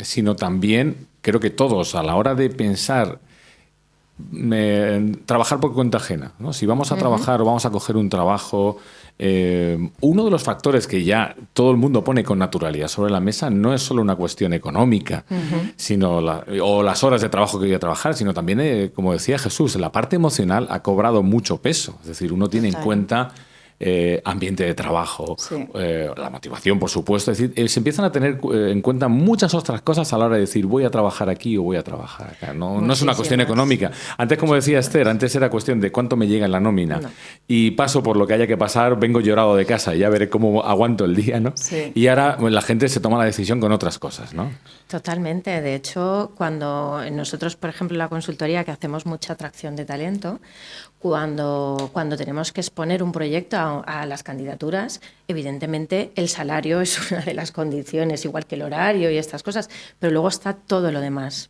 Sino también creo que todos a la hora de pensar trabajar por cuenta ajena, ¿no? Si vamos a trabajar o vamos a coger un trabajo, uno de los factores que ya todo el mundo pone con naturalidad sobre la mesa no es solo una cuestión económica, sino o las horas de trabajo que voy a trabajar, sino también, como decía Jesús, la parte emocional ha cobrado mucho peso. Es decir, uno tiene en cuenta ambiente de trabajo, la motivación, por supuesto. Es decir, se empiezan a tener en cuenta muchas otras cosas a la hora de decir voy a trabajar aquí o voy a trabajar acá. No es una cuestión económica. Antes, como decía Esther, antes era cuestión de cuánto me llega en la nómina y paso por lo que haya que pasar, vengo llorado de casa y ya veré cómo aguanto el día, ¿no? Sí. Y ahora la gente se toma la decisión con otras cosas, ¿no? Totalmente. De hecho, cuando nosotros, por ejemplo, en la consultoría, que hacemos mucha atracción de talento, cuando tenemos que exponer un proyecto a las candidaturas, evidentemente el salario es una de las condiciones, igual que el horario y estas cosas, pero luego está todo lo demás.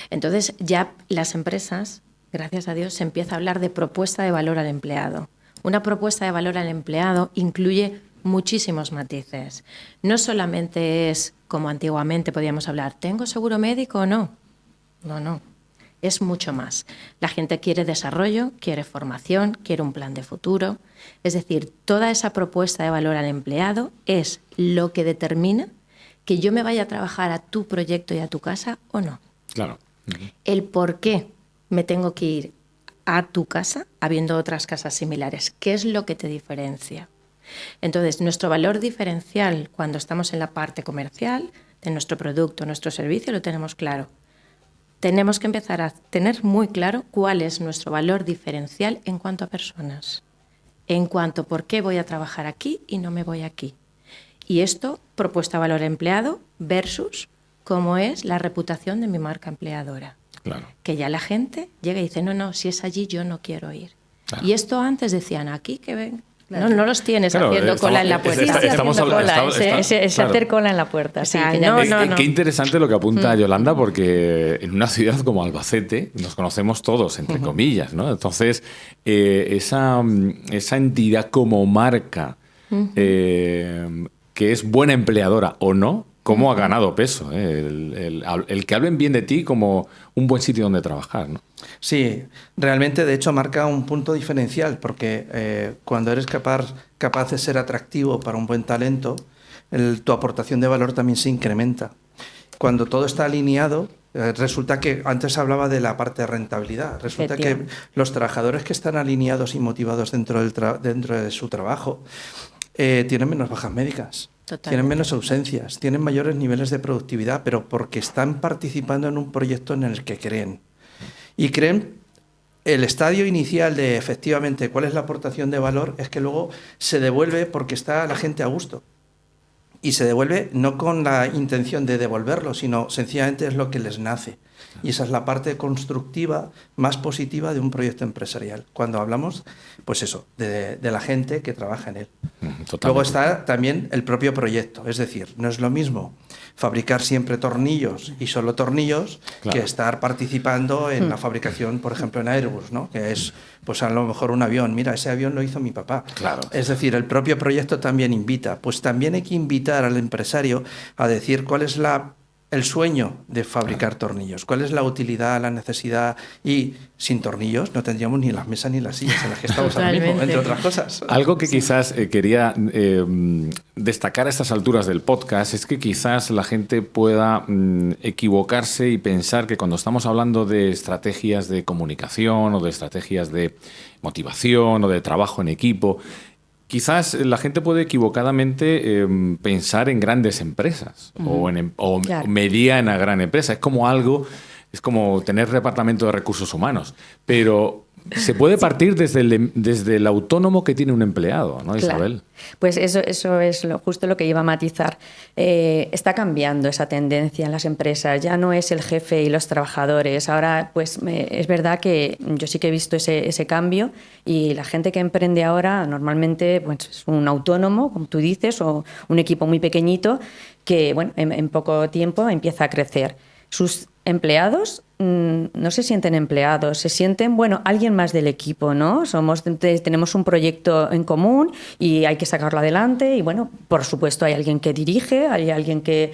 Entonces ya las empresas, gracias a Dios, se empieza a hablar de propuesta de valor al empleado. Una propuesta de valor al empleado incluye muchísimos matices. No solamente es, como antiguamente podíamos hablar, ¿tengo seguro médico o no? No. Es mucho más. La gente quiere desarrollo, quiere formación, quiere un plan de futuro. Es decir, toda esa propuesta de valor al empleado es lo que determina que yo me vaya a trabajar a tu proyecto y a tu casa o no. Claro. El por qué me tengo que ir a tu casa habiendo otras casas similares. ¿Qué es lo que te diferencia? Entonces, nuestro valor diferencial cuando estamos en la parte comercial de nuestro producto, nuestro servicio, lo tenemos claro. Tenemos que empezar a tener muy claro cuál es nuestro valor diferencial en cuanto a personas, en cuanto a por qué voy a trabajar aquí y no me voy aquí. Y esto, propuesta valor empleado versus cómo es la reputación de mi marca empleadora. Claro. Que ya la gente llega y dice, no, si es allí yo no quiero ir. Claro. Y esto antes decían, aquí que ven. Claro. No los tienes haciendo cola en la puerta. Ese hacer cola en la puerta. Sí, Qué interesante lo que apunta Yolanda, porque en una ciudad como Albacete nos conocemos todos, entre comillas, ¿no? Entonces, esa entidad como marca, que es buena empleadora o no, cómo ha ganado peso, el que hablen bien de ti como un buen sitio donde trabajar, ¿no? Sí, realmente de hecho marca un punto diferencial, porque cuando eres capaz de ser atractivo para un buen talento, tu aportación de valor también se incrementa. Cuando todo está alineado, resulta que antes hablaba de la parte de rentabilidad, resulta que los trabajadores que están alineados y motivados dentro de su trabajo tienen menos bajas médicas. Totalmente. Tienen menos ausencias, tienen mayores niveles de productividad, pero porque están participando en un proyecto en el que creen. Y creen, el estadio inicial de efectivamente cuál es la aportación de valor es que luego se devuelve porque está la gente a gusto. Y se devuelve no con la intención de devolverlo, sino sencillamente es lo que les nace. Y esa es la parte constructiva más positiva de un proyecto empresarial. Cuando hablamos, pues eso, de la gente que trabaja en él. Totalmente. Luego está también el propio proyecto. Es decir, no es lo mismo fabricar siempre tornillos y solo tornillos, claro, que estar participando en la fabricación, por ejemplo, en Airbus, ¿no? Que es, pues a lo mejor un avión. Mira, ese avión lo hizo mi papá. Claro. Es decir, el propio proyecto también invita. Pues también hay que invitar al empresario a decir cuál es el sueño de fabricar tornillos, cuál es la utilidad, la necesidad, y sin tornillos no tendríamos ni las mesas ni las sillas en las que estamos ahora mismo, entre otras cosas. Algo que quizás quería destacar a estas alturas del podcast es que quizás la gente pueda equivocarse y pensar que cuando estamos hablando de estrategias de comunicación o de estrategias de motivación o de trabajo en equipo, quizás la gente puede equivocadamente pensar en grandes empresas o mediana gran empresa. Es como tener departamento de recursos humanos. Pero se puede partir desde el autónomo que tiene un empleado, ¿no, Isabel? Claro. Pues eso es justo lo que iba a matizar. Está cambiando esa tendencia en las empresas. Ya no es el jefe y los trabajadores. Ahora, pues es verdad que yo sí que he visto ese cambio, y la gente que emprende ahora normalmente pues, es un autónomo, como tú dices, o un equipo muy pequeñito que bueno, en poco tiempo empieza a crecer. Sus empleados no se sienten empleados, se sienten, bueno, alguien más del equipo, ¿no? Tenemos un proyecto en común y hay que sacarlo adelante y, bueno, por supuesto hay alguien que dirige, hay alguien que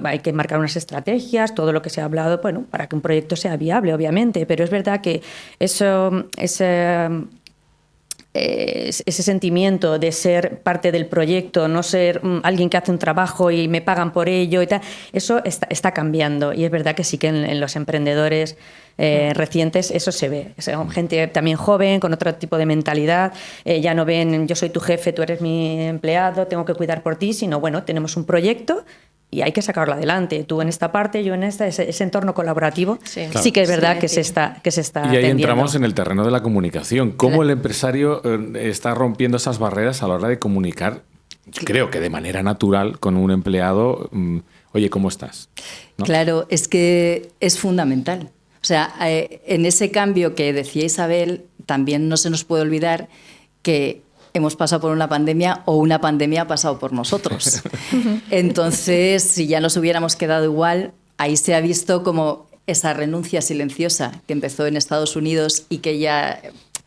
hay que marcar unas estrategias, todo lo que se ha hablado, bueno, para que un proyecto sea viable, obviamente, pero es verdad que ese sentimiento de ser parte del proyecto, no ser alguien que hace un trabajo y me pagan por ello y tal, eso está cambiando y es verdad que sí que en los emprendedores recientes eso se ve. Son gente también joven, con otro tipo de mentalidad, ya no ven yo soy tu jefe, tú eres mi empleado, tengo que cuidar por ti, sino bueno, tenemos un proyecto y hay que sacarlo adelante. Tú en esta parte, yo en esta, ese entorno colaborativo, sí que es verdad que se está Y ahí atendiendo. entramos en el terreno de la comunicación. ¿Cómo el empresario está rompiendo esas barreras a la hora de comunicar? Creo que de manera natural con un empleado, oye, ¿cómo estás? ¿No? Claro, es que es fundamental. O sea, en ese cambio que decía Isabel, también no se nos puede olvidar que hemos pasado por una pandemia o una pandemia ha pasado por nosotros. Entonces, si ya nos hubiéramos quedado igual, ahí se ha visto como esa renuncia silenciosa que empezó en Estados Unidos y que ya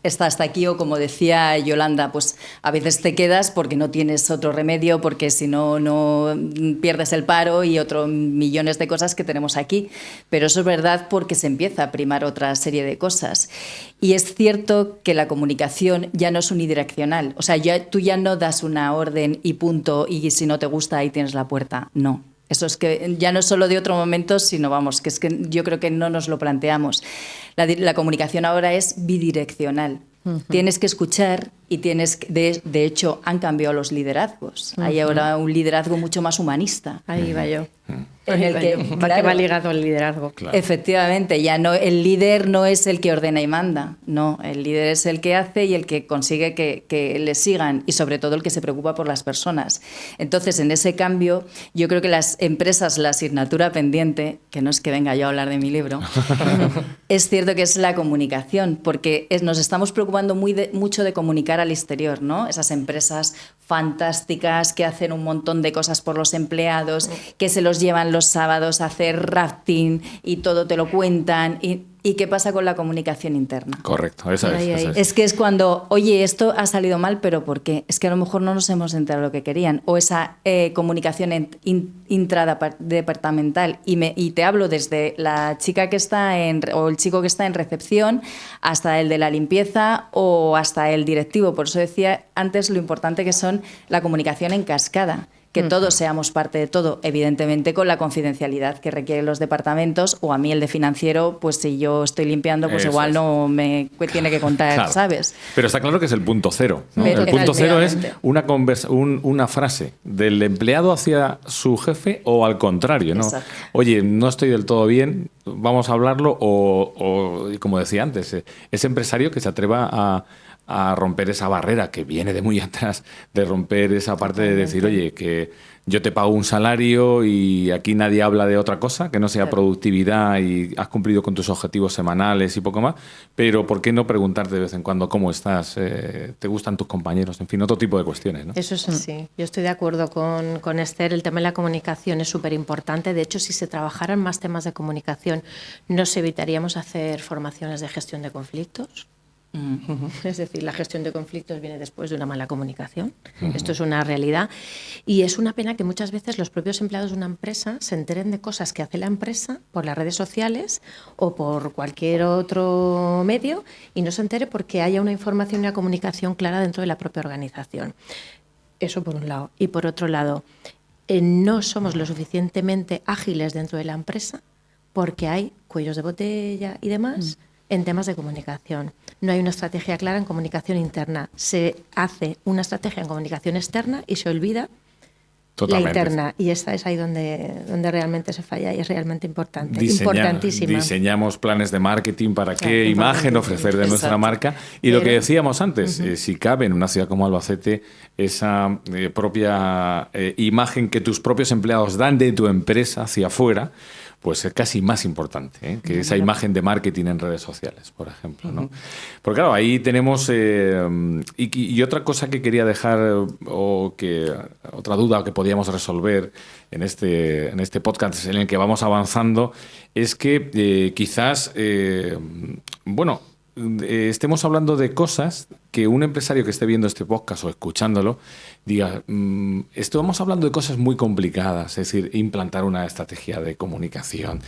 está hasta aquí, o como decía Yolanda, pues a veces te quedas porque no tienes otro remedio, porque si no, no pierdes el paro y otros millones de cosas que tenemos aquí. Pero eso es verdad porque se empieza a primar otra serie de cosas. Y es cierto que la comunicación ya no es unidireccional. O sea, tú ya no das una orden y punto, y si no te gusta ahí tienes la puerta. No. Eso es que ya no es solo de otro momento, sino vamos, que es que yo creo que no nos lo planteamos. La comunicación ahora es bidireccional. Tienes que escuchar y tienes que, de hecho, han cambiado los liderazgos. Hay ahora un liderazgo mucho más humanista. Ahí va yo. En el que, claro, que va ligado al liderazgo. Claro. Efectivamente, ya no, el líder no es el que ordena y manda, no, el líder es el que hace y el que consigue que le sigan y sobre todo el que se preocupa por las personas. Entonces, en ese cambio, yo creo que las empresas, la asignatura pendiente, que no es que venga yo a hablar de mi libro, es cierto que es la comunicación, porque nos estamos preocupando mucho de comunicar al exterior, ¿no? Esas empresas fantásticas que hacen un montón de cosas por los empleados, que se los llevan los sábados a hacer rafting y todo te lo cuentan. ¿Y qué pasa con la comunicación interna? Correcto, esa es. Es que es cuando, oye, esto ha salido mal, ¿pero por qué? Es que a lo mejor no nos hemos enterado de lo que querían. O esa comunicación intradepartamental. Y te hablo desde la chica que está o el chico que está en recepción hasta el de la limpieza o hasta el directivo. Por eso decía antes lo importante que son la comunicación en cascada. Que todos seamos parte de todo, evidentemente con la confidencialidad que requieren los departamentos, o a mí el de financiero, pues si yo estoy limpiando, pues Eso igual no me tiene que contar, claro. ¿sabes? Pero está claro que es el punto cero, ¿no? Pero El punto cero es efectivamente. una frase del empleado hacia su jefe o al contrario, ¿no? Exacto. Oye, no estoy del todo bien, vamos a hablarlo, o como decía antes, ese empresario que se atreva a romper esa barrera que viene de muy atrás, de romper esa parte de decir, oye, que yo te pago un salario y aquí nadie habla de otra cosa, que no sea productividad y has cumplido con tus objetivos semanales y poco más, pero ¿por qué no preguntarte de vez en cuando cómo estás? ¿Te gustan tus compañeros? En fin, otro tipo de cuestiones, ¿no? Eso es así. Yo estoy de acuerdo con Esther. El tema de la comunicación es súper importante. De hecho, si se trabajaran más temas de comunicación, nos evitaríamos hacer formaciones de gestión de conflictos. Es decir, la gestión de conflictos viene después de una mala comunicación. Esto es una realidad. Y es una pena que muchas veces los propios empleados de una empresa se enteren de cosas que hace la empresa por las redes sociales o por cualquier otro medio y no se entere porque haya una información y una comunicación clara dentro de la propia organización. Eso por un lado. Y por otro lado, no somos lo suficientemente ágiles dentro de la empresa porque hay cuellos de botella y demás en temas de comunicación. No hay una estrategia clara en comunicación interna. Se hace una estrategia en comunicación externa y se olvida Totalmente. la interna. Y esta es ahí donde realmente se falla y es realmente importante. Importantísima. Diseñamos planes de marketing para qué imagen ofrecer de nuestra marca. Y lo que decíamos antes, si cabe en una ciudad como Albacete esa propia imagen que tus propios empleados dan de tu empresa hacia afuera, pues es casi más importante que esa imagen de marketing en redes sociales, por ejemplo, ¿no? Porque claro, ahí tenemos... y otra cosa que quería dejar, otra duda que podíamos resolver en este podcast en el que vamos avanzando es que quizás, estemos hablando de cosas que un empresario que esté viendo este podcast o escuchándolo diga, estamos hablando de cosas muy complicadas, es decir, implantar una estrategia de comunicación,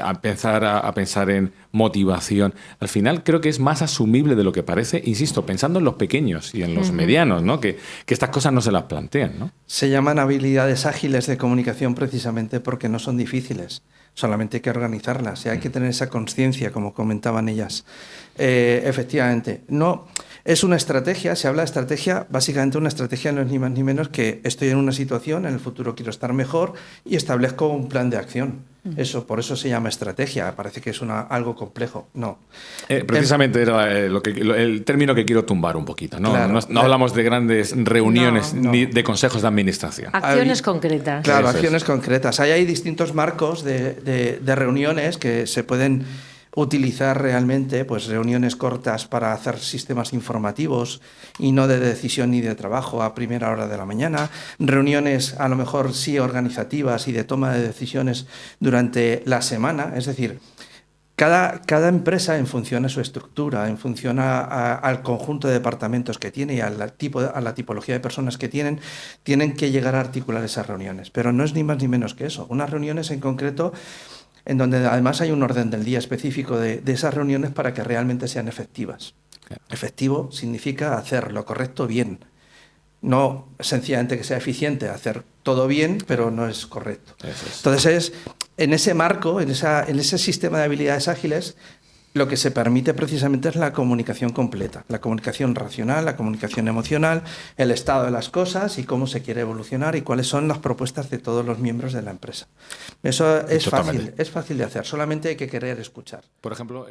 a pensar en motivación. Al final creo que es más asumible de lo que parece, insisto, pensando en los pequeños y en los medianos, ¿no? Que estas cosas no se las plantean, ¿no? Se llaman habilidades ágiles de comunicación precisamente porque no son difíciles. Solamente hay que organizarlas y hay que tener esa conciencia, como comentaban ellas. Efectivamente, no es una estrategia, se habla de estrategia, básicamente una estrategia no es ni más ni menos que estoy en una situación, en el futuro quiero estar mejor y establezco un plan de acción. Por eso se llama estrategia, parece que es algo complejo, no. Precisamente era el término que quiero tumbar un poquito, ¿no? Claro, no hablamos de grandes reuniones ni de consejos de administración. Acciones concretas. Claro, Eso acciones concretas. Hay distintos marcos de reuniones que se pueden utilizar realmente, pues reuniones cortas para hacer sistemas informativos y no de decisión ni de trabajo a primera hora de la mañana, reuniones a lo mejor sí organizativas y de toma de decisiones durante la semana, es decir, cada empresa en función a su estructura, en función al conjunto de departamentos que tiene y a la tipología de personas que tienen que llegar a articular esas reuniones, pero no es ni más ni menos que eso, unas reuniones en concreto en donde además hay un orden del día específico de esas reuniones para que realmente sean efectivas. Efectivo significa hacer lo correcto bien, no sencillamente que sea eficiente, hacer todo bien, pero no es correcto. Entonces, en ese marco, en ese sistema de habilidades ágiles, lo que se permite precisamente es la comunicación completa, la comunicación racional, la comunicación emocional, el estado de las cosas y cómo se quiere evolucionar y cuáles son las propuestas de todos los miembros de la empresa. Eso es fácil de hacer, solamente hay que querer escuchar. Por ejemplo,